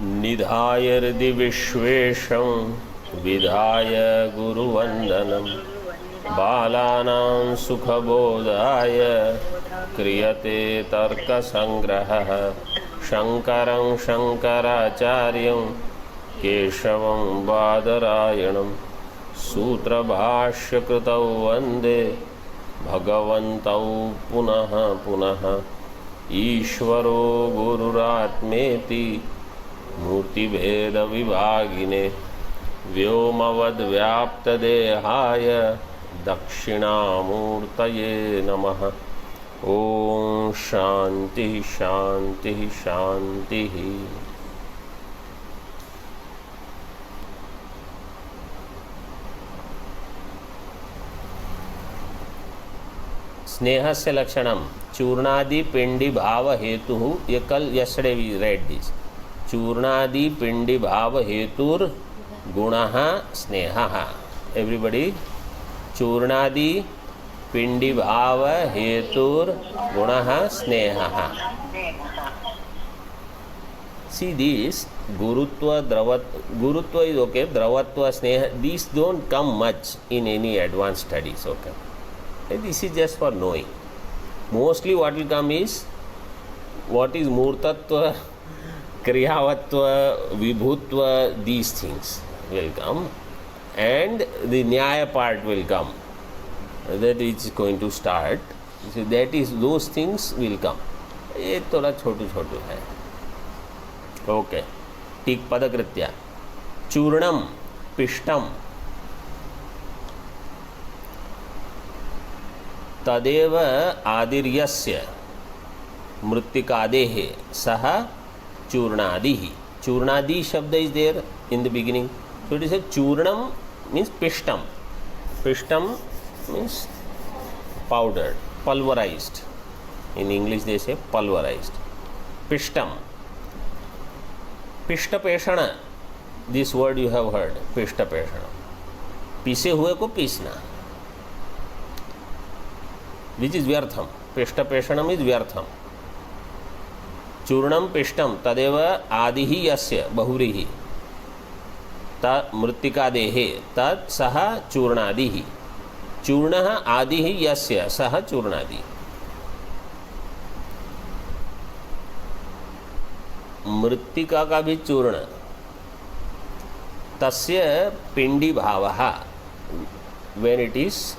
निधाय हृदि विश्वेशं विधाय गुरुवन्दनं बालानां सुखबोधाय क्रियते तर्कसङ्ग्रहः शङ्करं शङ्कराचार्यं केशवं बादरायणं सूत्रभाष्यकृतौ वन्दे भगवन्तौ पुनः पुनः ईश्वरो गुरुरात्मेति मूर्तिभेदविभागिने व्योमवद्व्याप्तदेहाय दक्षिणामूर्तये नमः। ओम शांति शांति शांति। स्नेहस्य लक्षणम चूर्णादि पिंडी भाव हेतु। ये कल यस्टरडे वी रेड दिस। चूर्णादि पिंडी भाव हेतुर गुणः स्नेहः। एवरीबडी, चूर्णादि पिंडी भाव हेतुर गुणः स्नेहः। See this gurutva is okay, dravatva, sneha, these don't come much in any advanced studies, okay. This is just for knowing. Mostly what will come is what is murtatva, kriyavatva, vibhutva, these things will come, and the nyaya part will come. That is going to start. So that is, those things will come. ये थोड़ा छोटू छोटू है। Okay, ठीक। पदकृत्या चूर्णम पिष्टम तदेव आदिर्यस्य मृत्तिकादेः सह चूर्णादि। चूर्णादि शब्द is there in the beginning, so it is a चूर्णम मीन्स पिष्टम। पिष्टम means powdered, pulverized. In English they say pulverized. Pishtam, pishtapeshana, this word you have heard, pishtapeshana, पीसे हुए को पीसना, which is व्यर्थम. पिष्टपेषणम इज व्यर्थम. चूर्णम पिष्टम तदेव आदिः यस्य बहुव्रीहि मृत्तिकादेः तत् सह चूर्णादिः। चूर्णः आदिः यस्य सह चूर्णादि। मृत्तिका का भी चूर्ण, तस्य पिंडी भावः when it is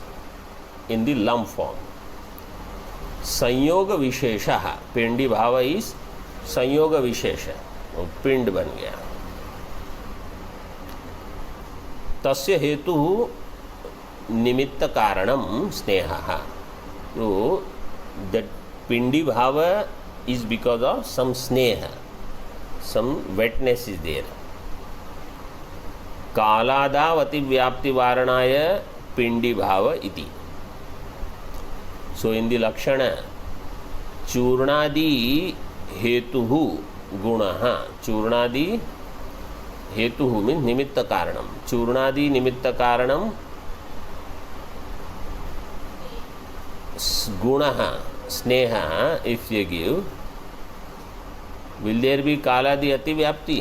in the lump form. संयोग विशेषः, पिंडी भाव इज संयोग विशेष, पिंड बन गया। तस्य हेतु निमित्त कारणम स्नेहः। तो दैट पिंडी भाव इज बिकॉज ऑफ सम स्नेह, सम वेटनेस इज देयर। कालादावति व्याप्ति वारणाय पिंडी भाव इति। सो इन द लक्षण चूर्णादि हेतु गुणः। चूर्णादि हेतु मीन्स निमित्त कारणम। चूर्णादि निमित्त कारणम गुणः स्नेहः। If you give, will there be kaladi ati vyapti?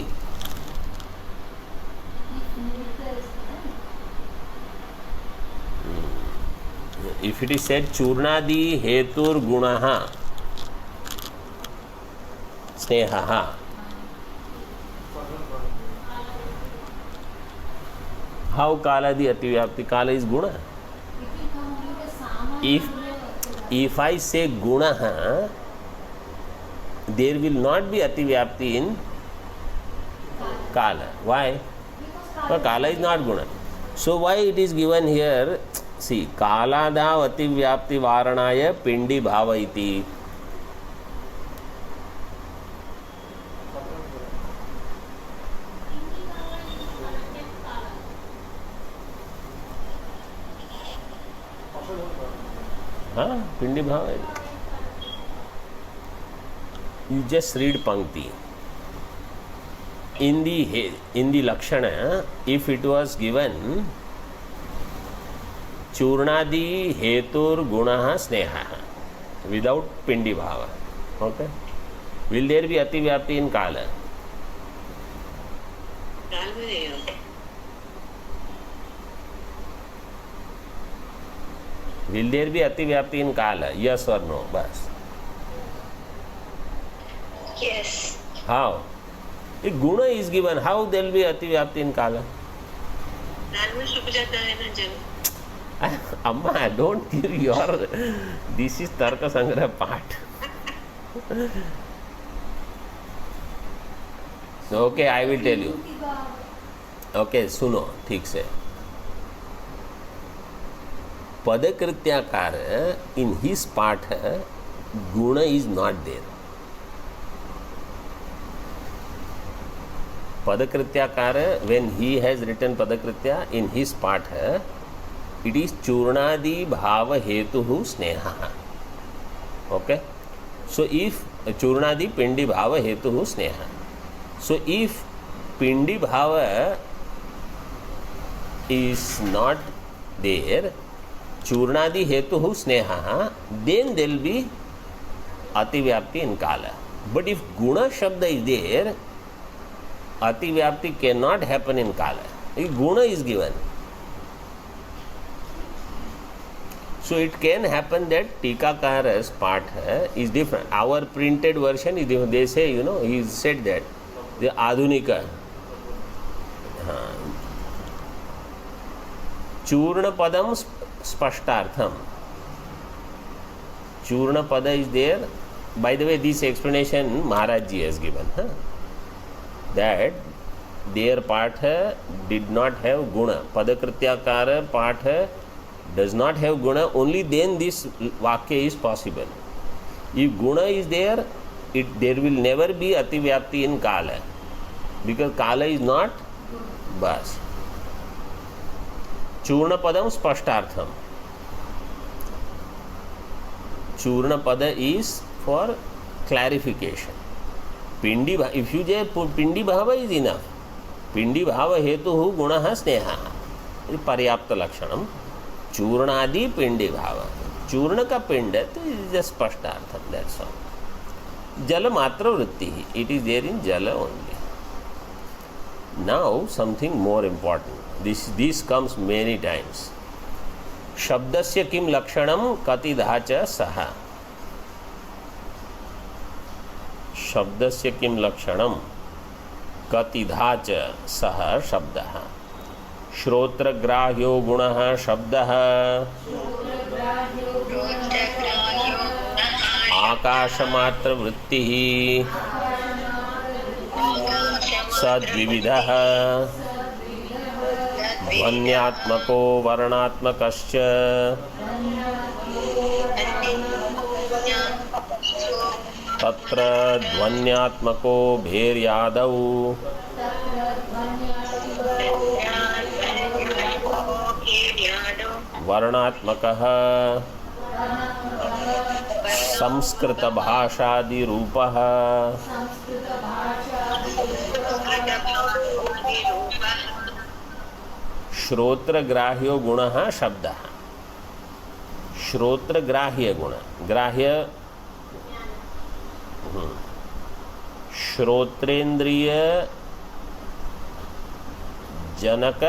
If it is said churnadi hetur gunaha snehaha, how kaladi ati vyapti? Kala is guna. If I say gunaha, there will not be ativyapti in kala. Why? Because kala is not guna. So why it is given here? See, kaladav ativyapti varanaya pindi bhava iti. हाँ, पिंडी भाव है। You just read Pankti. In the Lakshana, if it was given Churnadi Hetur Gunaha Sneha without Pindi Bhava, okay, will there be Ati Vyapti in Kala? Will there be Ativyapti in Kala? Yes or no? Bas. Yes. How? If Guna is given, how there will be Ativyapti in Kala? Amma, don't give your... This is Tarka Sangra part. Okay, I will tell you. Okay, सुनो ठीक से. Padakrithyaकार, in his part, Guna is not there. Padakrityakara, when he has written Padakritya, in his part, it is Churnadi Bhava Hetuhu Sneha. Okay? So if Churnadi Pindi Bhava Hetuhu Sneha. So if Pindi Bhava is not there, Churnadi Hetuhu Sneha, then there will be Ativyapti in Kala. But if Guna Shabda is there, Ativyapti cannot happen in Kala. If Guna is given. So it can happen that Tikakara's part is different. Our printed version is different. They say, he said that. The Adhunika. Churna Padam Spashtartham. Churna Pada is there. By the way, this explanation Maharaj Ji has given. That their part did not have Guna. Padakrityakara part does not have Guna. Only then this Vakya is possible. If Guna is there, there will never be Ativyapti in Kala. Because Kala is not Bas. Churna Padam Spashtartham. Churna Pada is for clarification. Pindi, if you say Pindi Bhava is enough. Pindi Bhava Hetuhu Gunaha Sneha. Paryapta Lakshanam. Churnadi Pindi Bhava. Churna ka Pinda is just Spashtartham. That's all. Jala Matra Vritti. It is there in Jala only. Now something more important. This comes many times. Shabdasya kim lakshanam katidhacha saha. Shabdasya kim lakshanam katidhacha saha shabdaha. Shrotra grahyo gunaha shabdaha. Akashamatra vrittihi sadvividaha. ध्वन्यात्मको वर्णात्मकश्च तत्र ध्वन्यात्मको भेर्यादौ वर्णात्मकः संस्कृतभाषादिरूपः श्रोत्र ग्राह्यो गुण शब्द. श्रोत्र ग्राह्य गुण. ग्राह्य श्रोत्रेंद्रिय जनक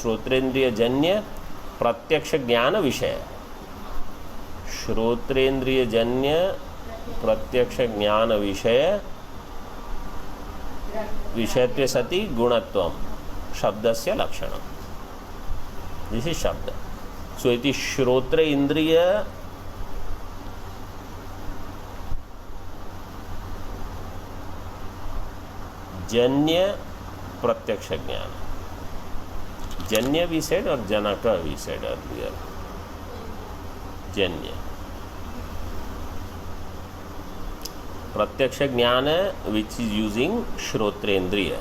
श्रोत्रेंद्रिय जन्य प्रत्यक्ष ज्ञान विषय. श्रोत्रेंद्रिय जन्य प्रत्यक्ष ज्ञान विषय विषयत्वे सति गुणत्वम शब्दस्य लक्षणम. दिस इज शब्द. सो इति श्रोत्र इंद्रिय जन्य प्रत्यक्ष ज्ञान. जन्य वी सेड और जनक वी सेड अर्लियर. जन्य प्रत्यक्ष ज्ञान विच इज यूजिंग श्रोत्रेंद्रिय.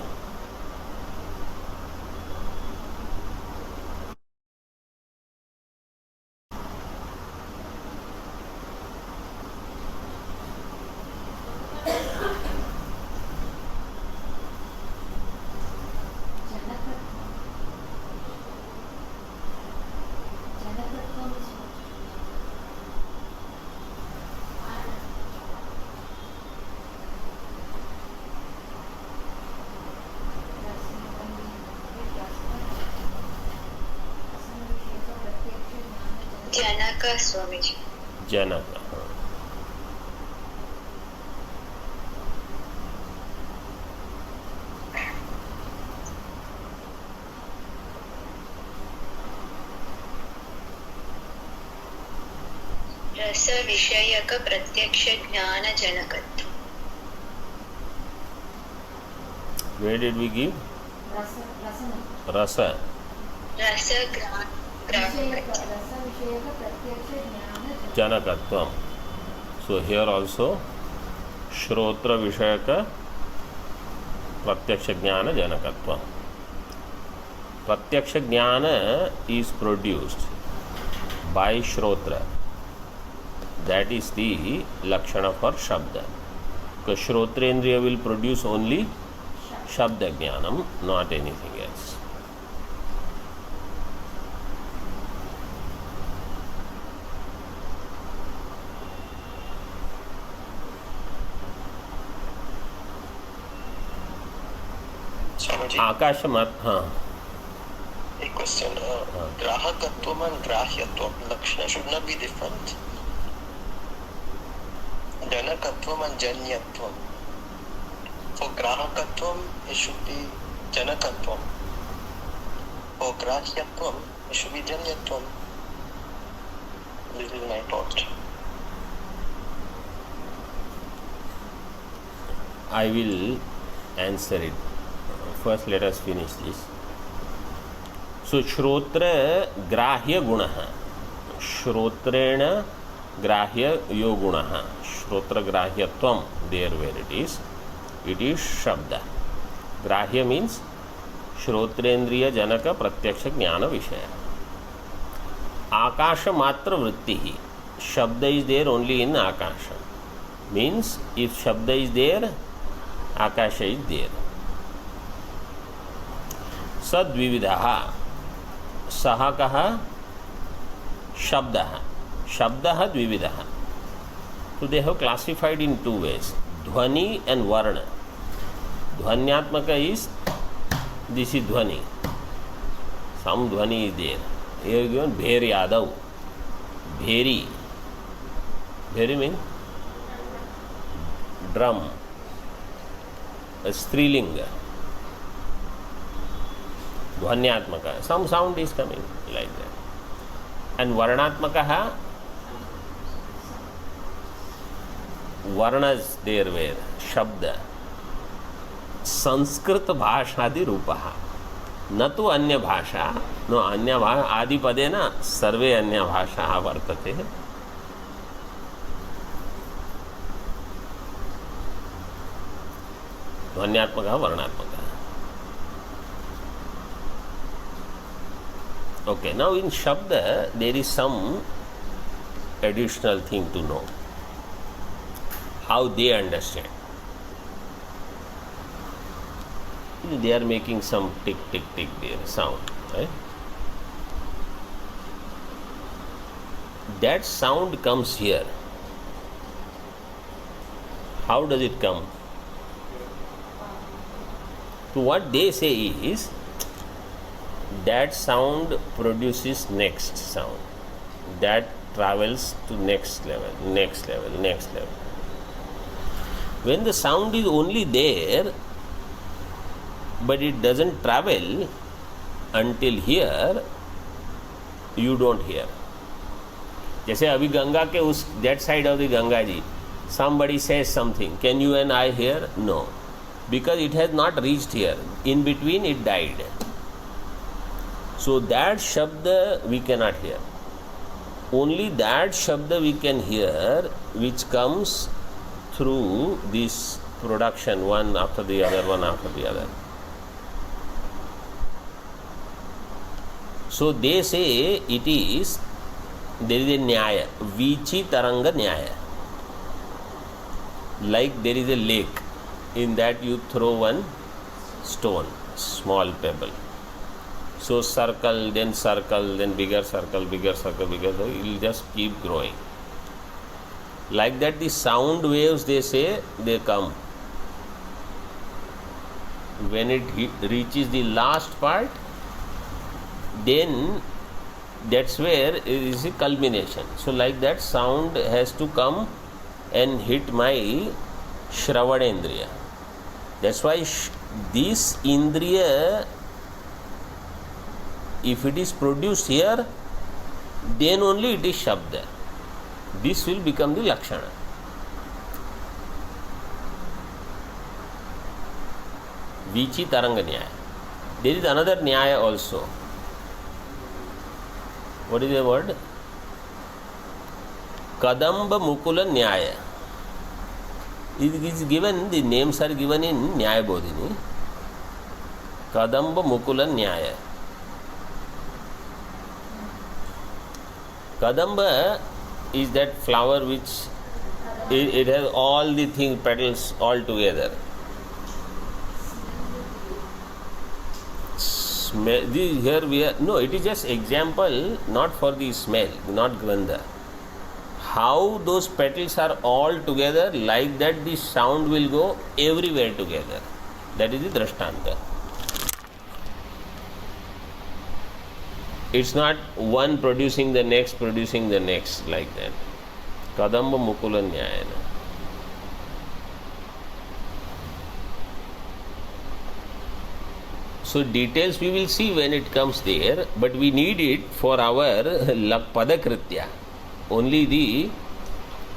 जनक स्वामीजी। जनक, हाँ। रस विषयक प्रत्यक्ष ज्ञान जनकत्व। Where did we give? Rasa. रस Janakatvam. So here also Shrotra Vishayaka Pratyaksha Jnana Janakatvam. Pratyaksha Jnana is produced by Shrotra. That is the Lakshana for Shabda. Because Shrotrendriya will produce only Shabda Jnanam, not anything else. Swamiji, Akashamat, हाँ. a question. Grahakatvam and Grahyatvam, Lakshana should not be different. Janakatvam and Janyatvam. For Grahakatvam, it should be Janakatvam. For Grahyatvam, it should be Janyatvam. This is my thought. I will answer it. First, let us finish this. So, Shrotra Grahya Gunaha. Shrotrena Grahya Yo Gunaha. Shrotra Grahyatvam, there where it is Shabda. Grahya means Shrotrendriya Janaka Pratyaksha Jnana Vishaya. Akasha Matra Vrittihi. Shabda is there only in Akasha. Means if Shabda is there, Akasha is there. Sadvividaha. Saha kaha Shabdaha. Shabdaha Dvividaha. So they have classified in two ways, Dhvani and Varna. Dhvanyatmaka is, this is Dhvani. Some Dhvani is there. Here given Bher Yadav. Bheri. Bheri means drum. A Strilinga. Dhvanyatmaka. Some sound is coming like that. And Varnatmaka, Varnas there were Shabda. Sanskrit Bhashadi Rupaha. न तो अन्य भाषा no अन्य आदिपदे न सर्वे अन्य भाषा वर्तते. ध्वन्यात्मक वर्णात्मक. Okay, now in Shabda there is some additional thing to know. How they understand. They are making some tick tick tick there sound, right? That sound comes here. How does it come? So what they say is that sound produces next sound. That travels to next level, next level, next level. When the sound is only there, but it doesn't travel until here, you don't hear. जैसे अभी गंगा के उस that side of the Ganga ji, somebody says something, can you and I hear? No, because it has not reached here. In between it died. So that shabda we cannot hear. Only that shabda we can hear which comes through this production, one after the other, one after the other. So they say it is, there is a nyaya, vichi taranga nyaya. Like there is a lake, in that you throw one stone, small pebble. So circle, then bigger circle, bigger circle, bigger circle, it will just keep growing. Like that the sound waves, they say, they come. When it reaches the last part, then that's where it is a culmination. So like that, sound has to come and hit my Shravanendriya. That's why this Indriya, if it is produced here, then only it is Shabda. This will become the Lakshana. Vichi Taranga Nyaya. There is another Nyaya also. What is the word? Kadamba Mukula Nyaya. It is given, the names are given in Nyaya Bodhini. Kadamba Mukula Nyaya. Kadamba is that flower which it has all the things, petals all together. Here we are, no, it is just example, not for the smell, not Grandha. How those petals are all together, like that the sound will go everywhere together. That is the Drashtanta. It's not one producing the next, like that. Kadamba Mukula Nyayana. So details we will see when it comes there, but we need it for our Padakritya. Only the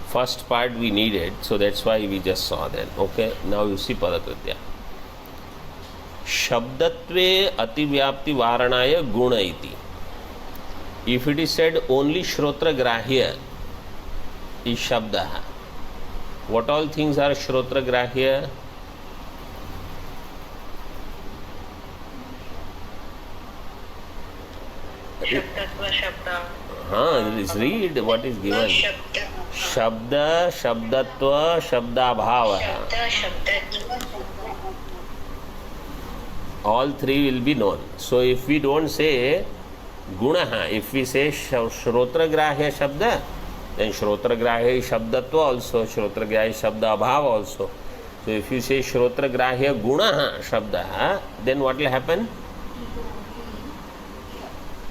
first part we needed, so that's why we just saw that. Okay, now you see Padakritya. Shabdatve Ativyapti Varanaya Guna iti. If it is said only Shrotra Grahya is Shabda. What all things are Shrotra Grahya? Shabdatva Shabda. Read what is given. Shabda. Shabda, Shabdatva, Shabdabhava. Shabda, Shabdatva. All three will be known. So if we don't say Gunaha, if we say Shrotra Grahya Shabda, then Shrotra Grahya Shabdatva also, Shrotra Grahya Shabdabhava also. So if you say Shrotra Grahya Gunaha Shabda, then what will happen?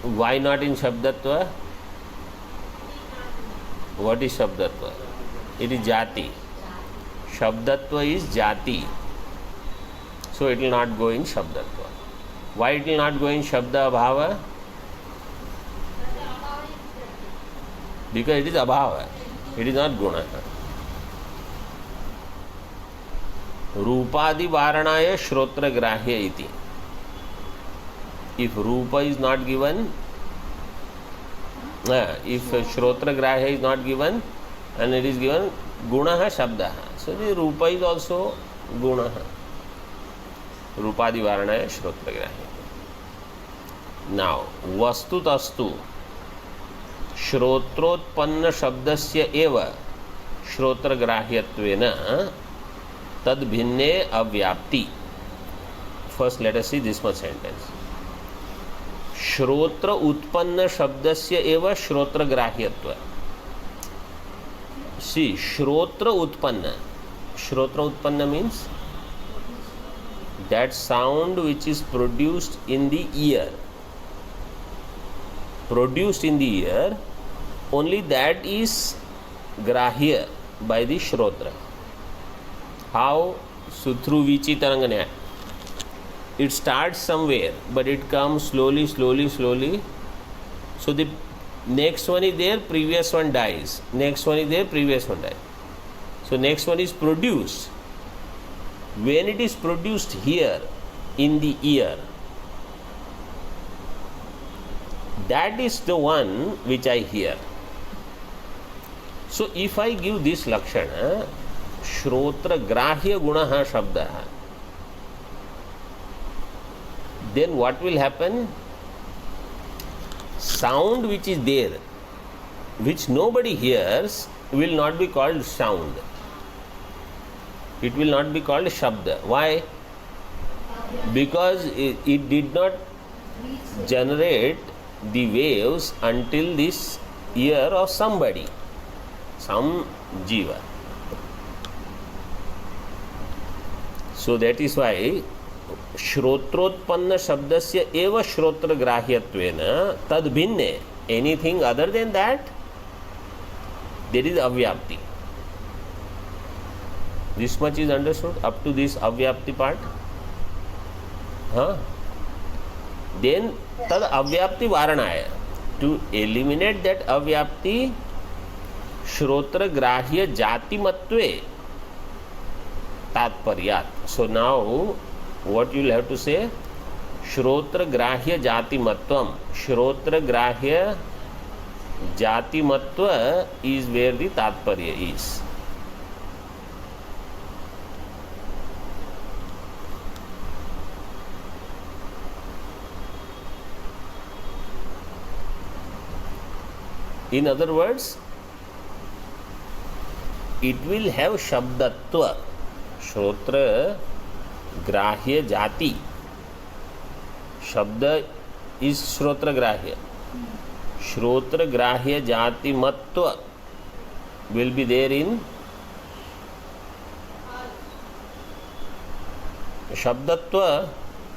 Why not in Shabdatva? What is Shabdatva? It is Jati. Shabdatva is Jati. So it will not go in Shabdatva. Why it will not go in Shabda Abhava? Because it is Abhava. It is not Guna. Rupadi Varanaya Shrotra Grahya iti. If Rupa is not given, if Shrotra Grahya is not given and it is given Gunaha Shabdaha, so the Rupa is also Gunaha. Rupadi Varanaya Shrotra Grahya. Now, Vastutastu Shrotrotpanna Shabdasya eva Shrotra Grahyatvena Tad Bhinne Avyapti. First, let us see this one sentence. Shrotra Utpanna Shabdasya eva Shrotra Grahyatva. See, Shrotra Utpanna. Shrotra Utpanna means that sound which is produced in the ear. Produced in the ear, only that is Grahya by the Shrotra. How? So through Vichi Taranganya. It starts somewhere, but it comes slowly. So the next one is there, previous one dies. Next one is there, previous one dies. So next one is produced. When it is produced here in the ear, that is the one which I hear. So if I give this Lakshana, Shrotra Grahya Gunaha Shabdaha, then what will happen? Sound which is there, which nobody hears, will not be called sound. It will not be called Shabda. Why? Because it did not generate the waves until this ear of somebody, some jiva. So that is why Shrotrotpanna Shabdasya eva Shrotra Grahyattvena tad bhinne. Anything other than that, there is avyapti. This much is understood up to this avyapti part. Then tad avyapti varanaya. To eliminate that avyapti, shrotra grahya jati matve tatparyat. So now what you will have to say? Shrotra grahya jati matvam. Shrotra grahya jati matva is where the tatparya is. In other words, it will have shabdatva. Shrotra grahya jati. Shabda is shrotra grahya. Shrotra grahya jati matva will be there in shabdatva.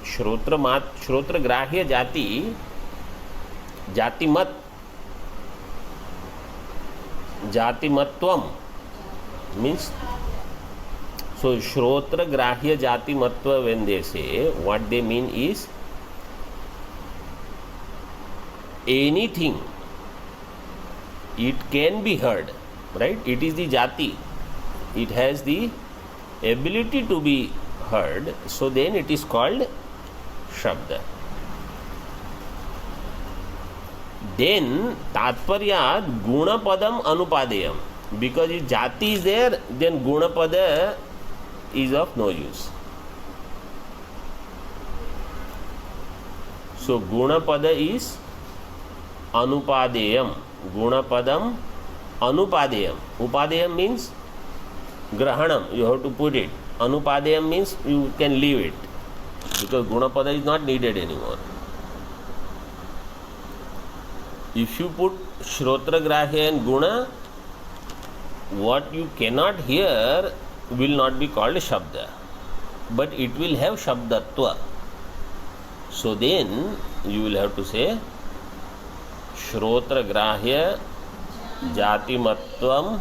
Shrotra grahya jati mat jati matvam means, so shrotra grahya jati matva, when they say, what they mean is anything, it can be heard, right? It is the jati, it has the ability to be heard, so then it is called shabda. Then tatparyat guna padam anupadeyam. Because if jati is there, then guna pada is of no use. So guna pada is anupadeyam. Guna padam anupadeyam. Upadeyam means grahanam, you have to put it. Anupadeyam means you can leave it, because guna pada is not needed anymore. If you put shrotra grahya and guna, what you cannot hear will not be called shabda, but it will have shabdatva. So then you will have to say shrotra grahya jati matvam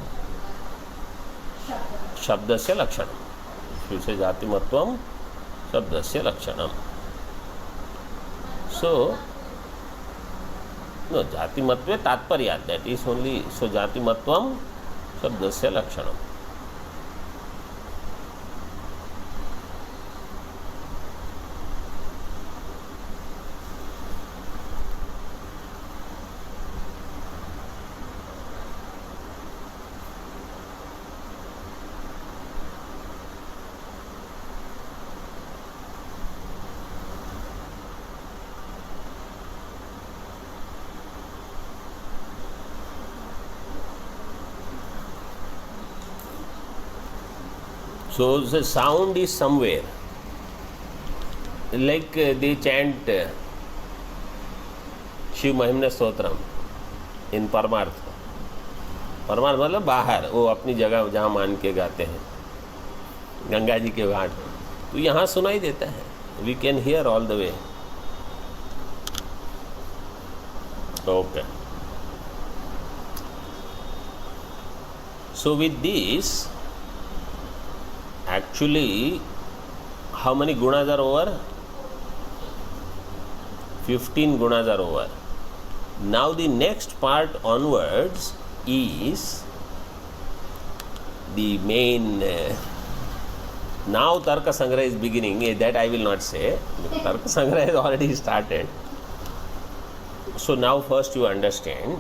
shabdasya lakshanam. If you say jati matvam shabdasya lakshanam. So no, jati matve tatparyat, that is only, so jati matvam shabdasya lakshanam. So the sound is somewhere, like they chant Shiv Mahiman stotram इन परमार्थ. परमार्थ मतलब बाहर, वो अपनी जगह जहाँ मान के गाते हैं गंगा जी के घाट, तो यहाँ सुनाई देता है. We can hear all the way. Okay. So with this, actually, how many gunas are over? 15 gunas are over. Now the next part onwards is the main. Now Tarka Sangraha is beginning. That I will not say. Tarka Sangraha has already started. So now first you understand.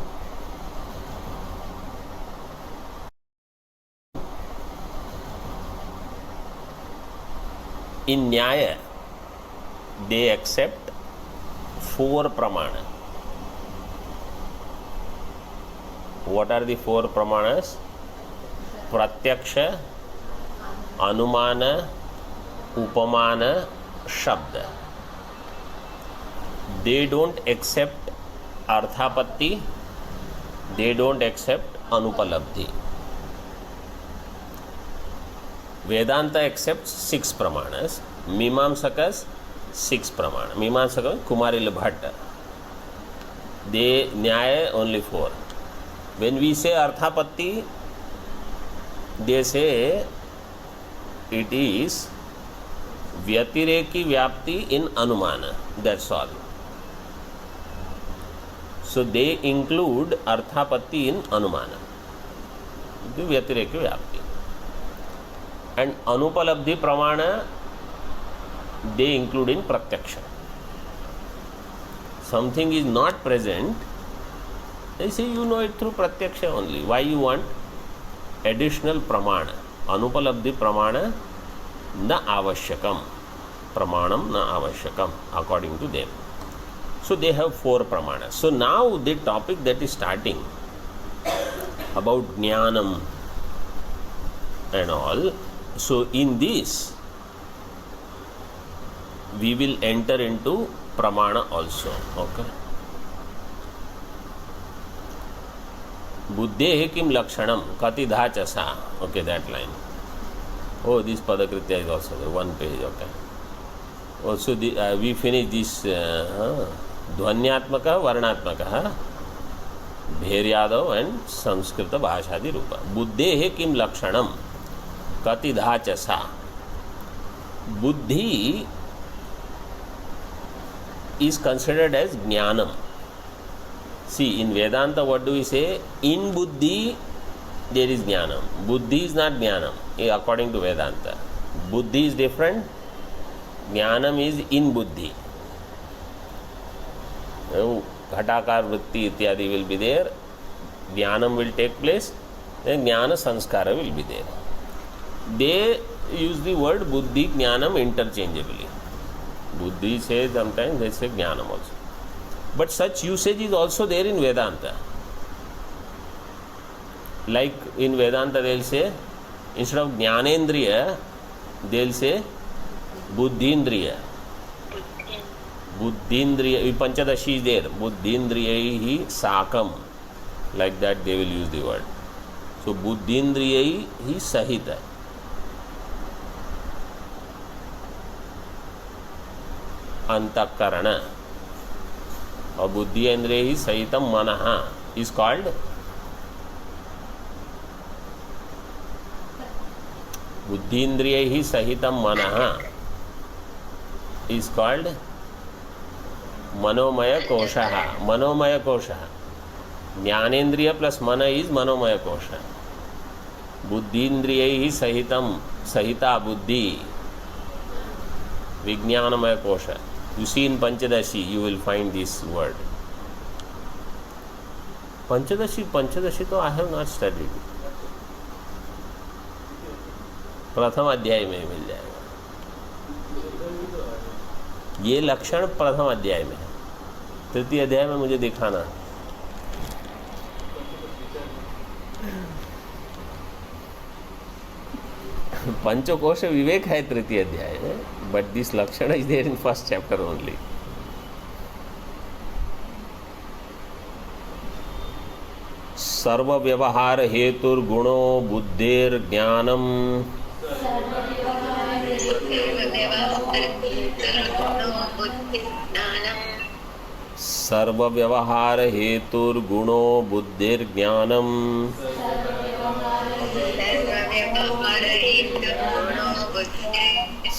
In Nyaya, they accept 4 pramana. What are the 4 pramanas? Pratyaksha, Anumana, Upamana, Shabda. They don't accept Arthapatti, they don't accept Anupalabdhi. Vedanta accepts 6 pramanas, Mimamsakas 6 pramana. Mimamsaka Kumarila Bhatta. they Nyaya only 4. When we say Arthapatti, they say it is Vyatireki Vyapti in Anumana. That's all. So they include Arthapatti in Anumana. The Vyatireki Vyapti. And Anupalabdhi Pramana they include in Pratyaksha. Something is not present, they say you know it through Pratyaksha only. Why you want additional Pramana? Anupalabdhi Pramana na avashyakam. Pramanam na avashyakam according to them. So they have 4 Pramanas. So now the topic that is starting about Jnanam and all. So in this we will enter into Pramana also. Okay. Buddhe kim lakshanam katidha chasa. Okay, that line. Oh, this Padakritya is also there, 1 page. Okay. Also, we finish this Dhvanyatmaka, Varnatmaka, Bheryadav and Sanskrita Bhashadi Rupa. Buddhe kim lakshanam katidha chasa. Buddhi is considered as Jnanam. See, in Vedanta, what do we say? In Buddhi, there is Jnanam. Buddhi is not Jnanam, according to Vedanta. Buddhi is different. Jnanam is in Buddhi. Ghatakar Vritti ityadi will be there. Jnanam will take place. Then Jnana Sanskara will be there. They use the word Buddhi, Jnanam interchangeably. Buddhi says sometimes, they say Jnanam also. But such usage is also there in Vedanta. Like in Vedanta they will say, instead of Jnanendriya, they will say Buddhindriya. Buddhindriya, Panchadashi is there. Buddhindriyaihi sakam. Like that they will use the word. So Buddhindriyaihi sahita. Antakarana. Or Buddhindriya sahitam manaha is called Buddhindriya sahitam manaha is called Manomaya Koshaha. Manomaya Koshaha. Jnanendriya plus mana is Manomaya Kosha. Buddhindriya sahitam sahita buddhi Vijnanamaya Kosha. You see in Panchadashi, you will find this word. Panchadashi तो I have not studied. प्रथम अध्याय में मिल जाएगा. ये लक्षण प्रथम अध्याय में है. तृतीय अध्याय में मुझे दिखाना. पंचकोश विवेक है तृतीय अध्याय में, बट दिस लक्षण is there in first chapter only. सर्व व्यवहार हेतुर्गुणो बुद्धिर ज्ञानम. सर्व व्यवहार हेतुर्गुणो बुद्धिर ज्ञानम.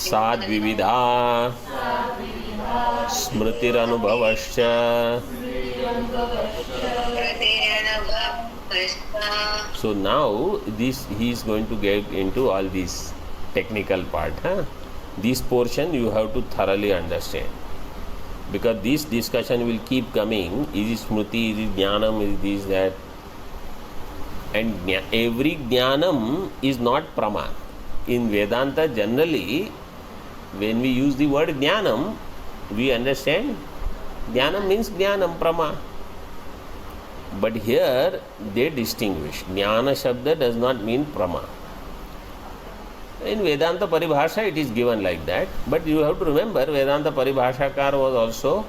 साद्विविधा स्मृतिरनुभवश्च. So now this he is going to get into all this technical part. This portion you have to thoroughly understand, because this discussion will keep coming. Is it smriti, is it jnanam, is this, that, and every jnanam is not prama. In Vedanta generally, when we use the word jnanam, we understand jnanam means jnanam, prama. But here they distinguish. Jnana Shabda does not mean prama. In Vedanta Paribhasha it is given like that. But you have to remember, Vedanta Paribhashakar was also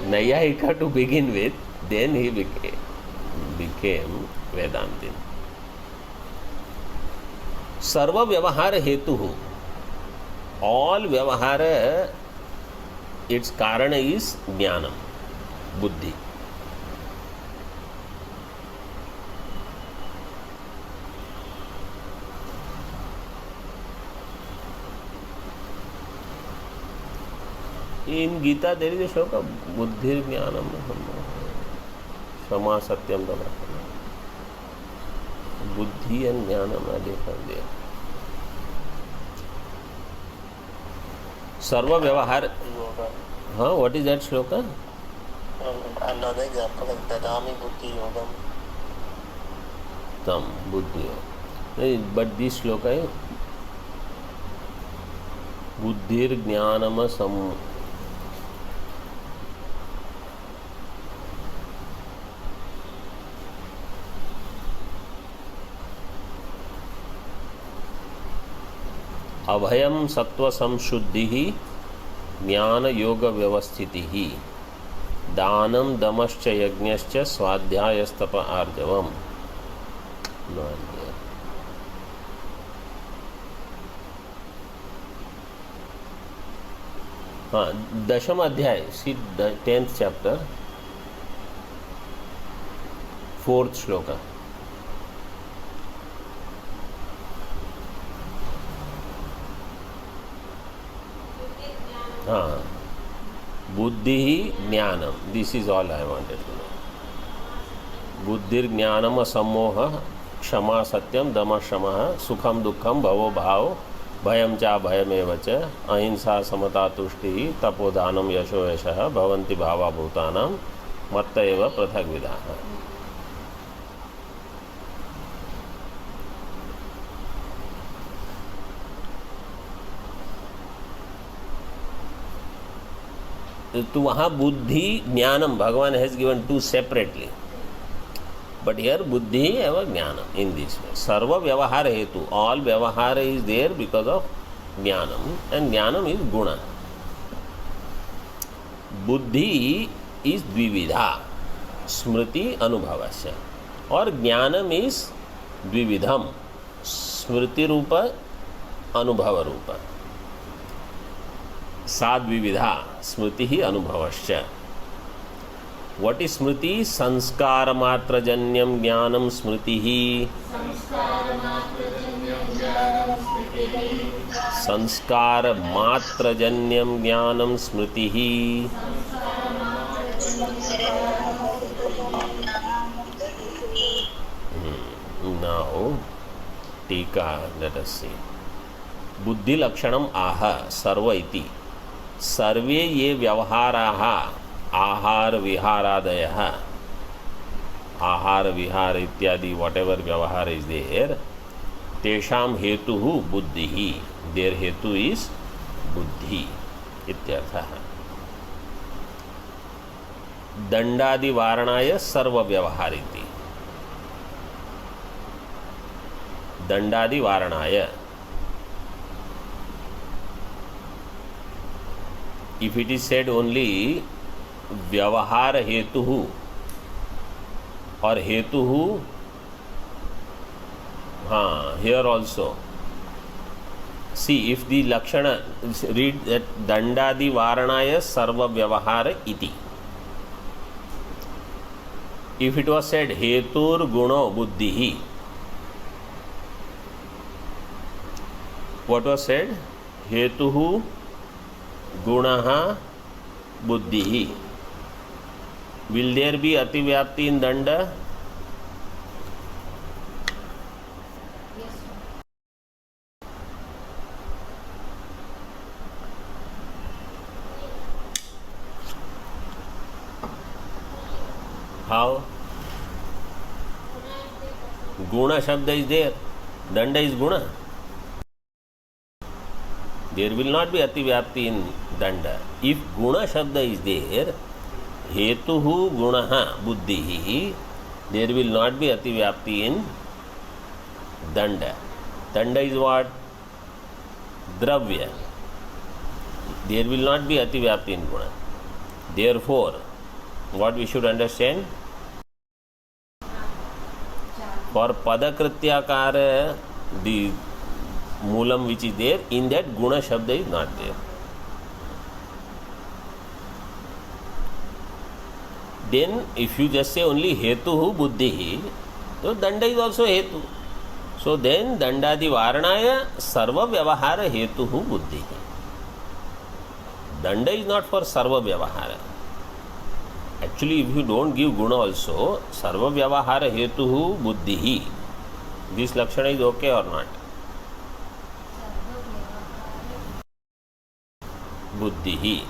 Nayayika to begin with. Then he became Vedantin. Sarva Vyavahara Hetuhu. All Vyavahara, its Karana is Jnanam, Buddhi. In Gita there is a shloka, buddhir jnanam shama satyam dama. Buddhi and jnanam are different there. Sarva vyavahar. Yoga. Huh? What is that shloka? Another example like Dadami Buddhi Yogam. Tam buddhi. But this shloka is buddhir jnanam sam. अभयम सत्व संशुद्धि ज्ञान योग व्यवस्थिति दानम दमश्च यज्ञश्च स्वाध्यायस्तप आर्जवम. हाँ, दशम अध्याय, सी 10th chapter 4th श्लोक. हाँ, बुद्धि ज्ञानम. This is all I wanted to know. बुद्धिर ज्ञानम सम्मोह क्षमा सत्यम दम शमः सुखम दुखम भवो भाव भयम चा भयमेव च अहिंसा समता तुष्टि तपोदानम यशो यशः भवन्ति भावा भूतानां मत्त एव पृथग्विधाः. तो वहाँ बुद्धि ज्ञानम भगवान has given to separately, but here बुद्धि एवं ज्ञानम इन दिस वे. सर्व व्यवहार हेतु, ऑल व्यवहार इज देयर बिकॉज ऑफ ज्ञानम, एंड ज्ञानम इज गुण. बुद्धि इज द्विविधा, स्मृति अनुभवस्य, और ज्ञानम इज द्विविधम, स्मृति रूप अनुभव रूप. सा द्विविधा स्मृति ही अनुभवश्च. व्हाट इज स्मृति? संस्कार मात्रजन्यम ज्ञानम स्मृति ही. संस्कार मात्रजन्यम ज्ञानम स्मृति ही. नाउ टीका, लेट अस सी. बुद्धि लक्षणम आह सर्व इति. सर्वे ये व्यवहाराः आहार विहारादयः, आहार विहार इत्यादि व्हाटएवर व्यवहार इज देयर, तेषां हेतुः बुद्धिः. देयर हेतु इज बुद्धि इत्यर्थः. दंडादि वारणाय सर्व व्यवहार इति. दंडादि वारणाय, if it is said only व्यवहार हेतु और हेतु, हाँ, here also see if the lakshana, read that dandadi varanaya sarva vyavahara iti. If it was said hetur guno buddhihi, what was said? Hetuhu गुणः बुद्धि. Will there be अतिव्याप्ति in danda? How? Guna shabda is there. Danda is guna. There will not be ativyapti in danda. If guna shabda is there, hetuhu gunaha buddhihi, there will not be ativyapti in danda. Danda is what? Dravya. There will not be ativyapti in guna. Therefore, what we should understand? For padakrityakara, the moolam which is there, in that guna shabda is not there. Then if you just say only hetuhu buddhihi, so danda is also hetu. So then dandadi varanaya sarva vyavahara hetuhu buddhihi. Danda is not for sarva vyavahara. Actually, if you don't give guna also, sarva vyavahara hetuhu buddhihi. This lakshana is okay or not? Buddhihi.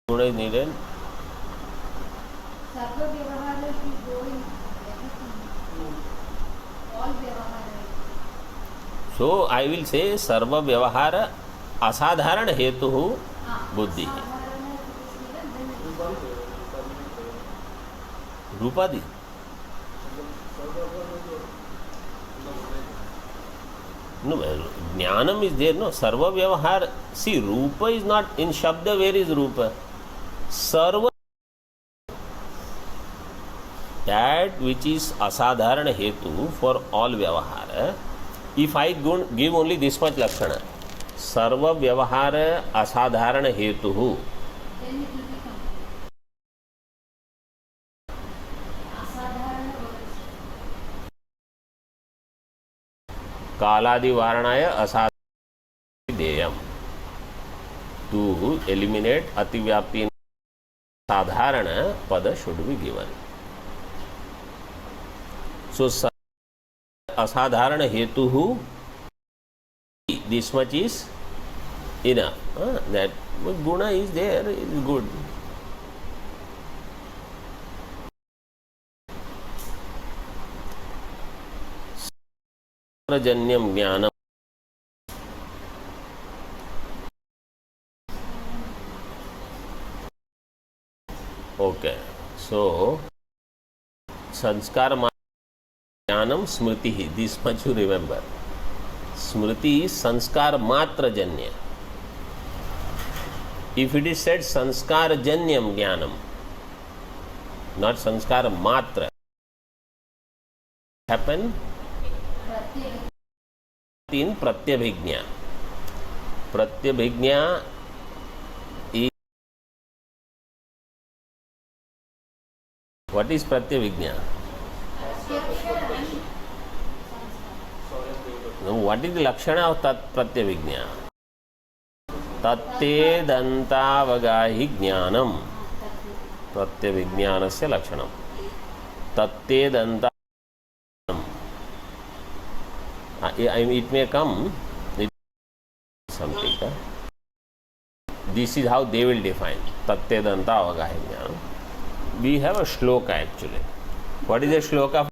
Guna is needed. Sarva vyavahara is going everything. All vyavahara. So I will say sarva vyavahara asadharana hetuhu buddhi. Rupadi. No, jnanam is there, no. Sarva vyavahara. See, rupa is not in shabda. Where is rupa? Sarva. That which is asadharana hetu for all vyavahara. If I give only this much lakshana, sarva vyavahara asadharana hetuhu. Then it will be complete. Asadharana words. Kaladi varanaya asadharana deyam. To eliminate ativyapti, sadharana pada should be given. So asadharana hetuhu, this much is enough. That guna is there, is good. Janyam jnanam. Okay, so sanskar jnanam smriti, this much you remember. Smriti is sanskar matra janya. If it is said sanskar janyam jnanam, not sanskar matra, happen in pratyabhignya. Pratyabhignya is, what is pratyabhignya? No, what is the lakshana of tat pratyabhignya? Tatte dantavagahi jnanam. Pratyabhijnanasya lakshanam. Tatte danta. It may come something. This is how they will define tatte danta avagahi jnanam. We have a shloka actually. What is the shloka?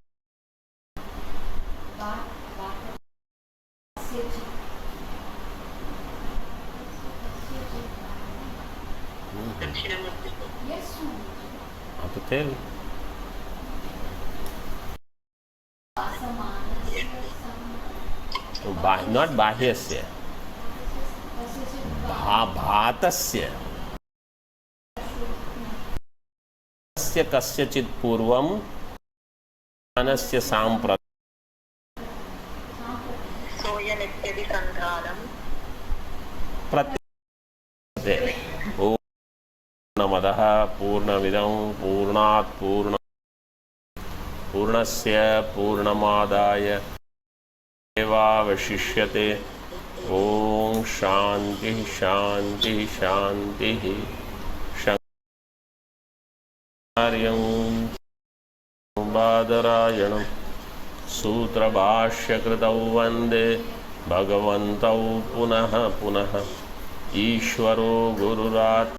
Yes, How to tell? Not bahyasya. Bhatasya. Kasya kasyachit purvam anasya samprat. सोयन इत्यादि संधानम प्रत्यय पूर्णमदः पूर्णमिदं पूर्णात् पूर्णस्य पूर्णमादाय एवावशिष्यते। ओम शांति शांति शांति। शंकरार्यं बादरायणं सूत्रभाष्यकृतौ वन्दे भगवन्तौ पुनः पुनः। ईश्वरो गुरुरात्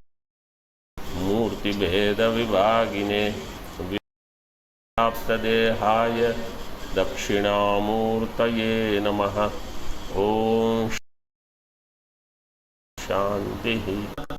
मूर्तिभेदविभागिने व्याप्तदेहाय दक्षिणामूर्तये नमः। ओम शांति।